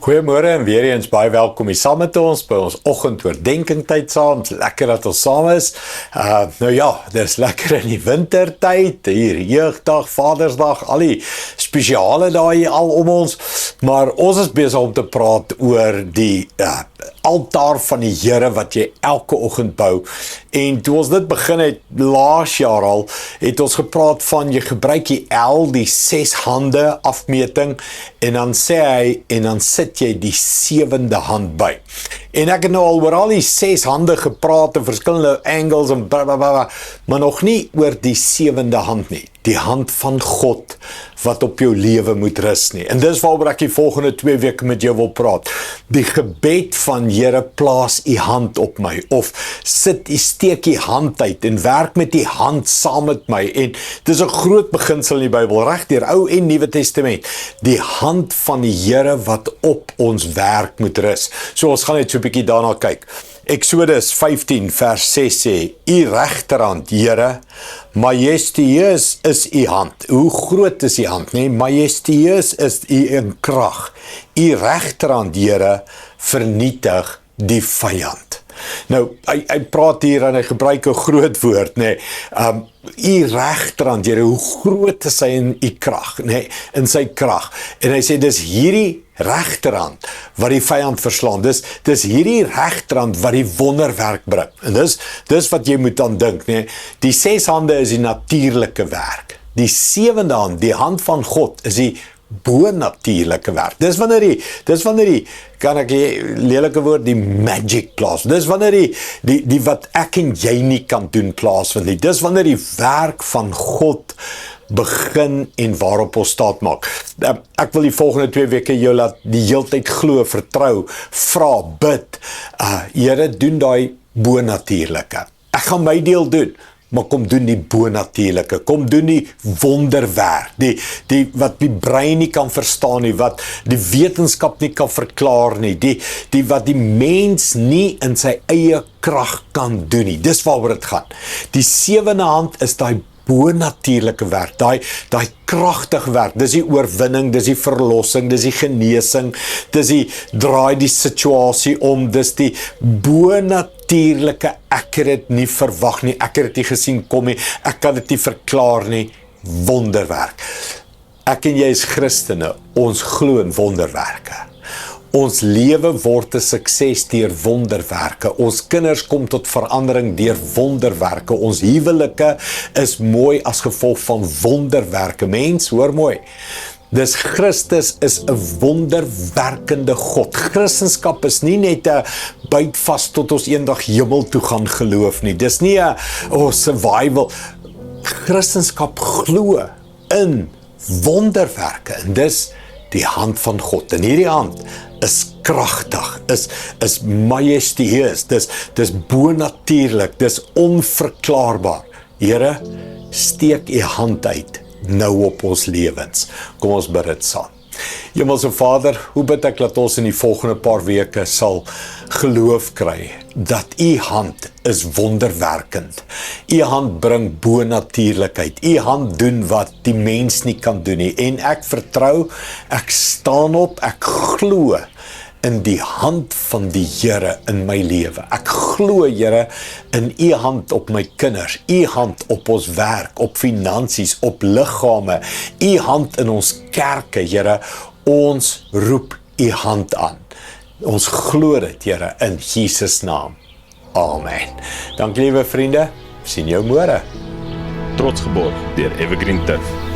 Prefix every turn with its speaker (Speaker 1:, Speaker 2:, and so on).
Speaker 1: Goeiemôre en weer eens baie welkom hier saam met ons by ons oggendoordenkingtyd saam. Dit is lekker dat ons saam is. Nou ja, dis lekker in die wintertyd, hier jeugdag, Vadersdag, al die spesiale dae hier al om ons, maar ons is besig om te praat oor die altaar van die Here wat jy elke oggend bou. En toe ons dit begin het laas jaar al, het ons gepraat van jy gebruik die L, die 6 hande afmeting, en dan sê hy, en dan sit jy die 7de hand by. En ek het nou al oor al die 6 hande gepraat in verskillende angles en blablabla, maar nog nie oor die 7de hand nie. Die hand van God wat op jou lewe moet rus nie. En dis waaroor ek die volgende 2 weke met jou wil praat. Die gebed van Here, plaas u hand op my, of steek u hand uit en werk met die hand saam met my. En dis 'n groot beginsel in die Bybel, reg deur Ou en Nuwe Testament. Die hand van die Here wat op ons werk moet rus. So ons gaan net so 'n bietjie daarna kyk. Exodus 15 vers 6 sê, u regterhand, Here, majestueus is u hand. Hoe groot is u hand, nee? Majestueus is u in krag. U regterhand, Here, vernietig die vyand. Nou, hy praat hier en hy gebruik 'n groot woord, nê. U regterhand, Here, hoe groot is hy in u krag, nê, in sy krag. En hy sê dis hierdie regterhand wat die vyand verslaan. Dis hierdie regterhand wat die wonderwerk bring. En dis wat jy moet aan dink, nê. Die 6 hande is die natuurlike werk. Die 7de hand, die hand van God, is die bo-natuurlike werk. Dis wanneer die kan ek die lelike woord, die magic plaas. Dis wanneer die wat ek en jy nie kan doen plaasvind nie. Dis wanneer die werk van God begin en waarop ons staat maak. Ek wil die volgende 2 weke jou laat die heeltyd glo, vertrou, vra, bid. Here, doen daai bo-natuurlike. Ek gaan my deel doen. Maar kom doen die bo-natuurlike, kom doen die wonderwerk, die wat die brein nie kan verstaan nie, wat die wetenskap nie kan verklaar nie, die wat die mens nie in sy eie krag kan doen nie. Dis waaroor dit gaan. Die 7de hand is daai bo-natuurlike werk, daai kragtige werk, dis die oorwinning, dis die verlossing, dis die genesing, dis die draai die situasie om, dis die bo-natuurlike, ek het dit nie verwag nie, ek het dit nie gesien kom nie, ek kan dit nie verklaar nie, wonderwerk. Ek en jy is Christene, ons glo in wonderwerke. Ons lewe word 'n sukses deur wonderwerke. Ons kinders kom tot verandering deur wonderwerke. Ons huwelike is mooi as gevolg van wonderwerke. Mens, hoor mooi. Dis Christus is 'n wonderwerkende God. Christendom is nie net 'n byt vas tot ons eendag hemel toe gaan geloof nie. Dis nie 'n survival. Christendom glo in wonderwerke. En dis die hand van God. En hierdie hand is kragtig, is majestueus, dis bo-natuurlik, dis onverklaarbaar. Here, steek u hand uit nou op ons lewens. Kom ons bid dit saam. Hemelse Vader, hoe bid ek dat ons in die volgende paar weke sal geloof kry, dat u hand is wonderwerkend. U hand bring bo-natuurlikheid. U hand doen wat die mens nie kan doen nie. En ek vertrou, ek staan op, ek glo in die hand van die Here in my lewe. Ek glo, Here, in u hand op my kinders, u hand op ons werk, op finansies, op liggame, u hand in ons kerke, Here. Ons roep u hand aan. Ons glo dit, Here, in Jesus naam. Amen. Dankie, liewe vriende. Sien jou môre.
Speaker 2: Trots geborg deur Evergreen Turf.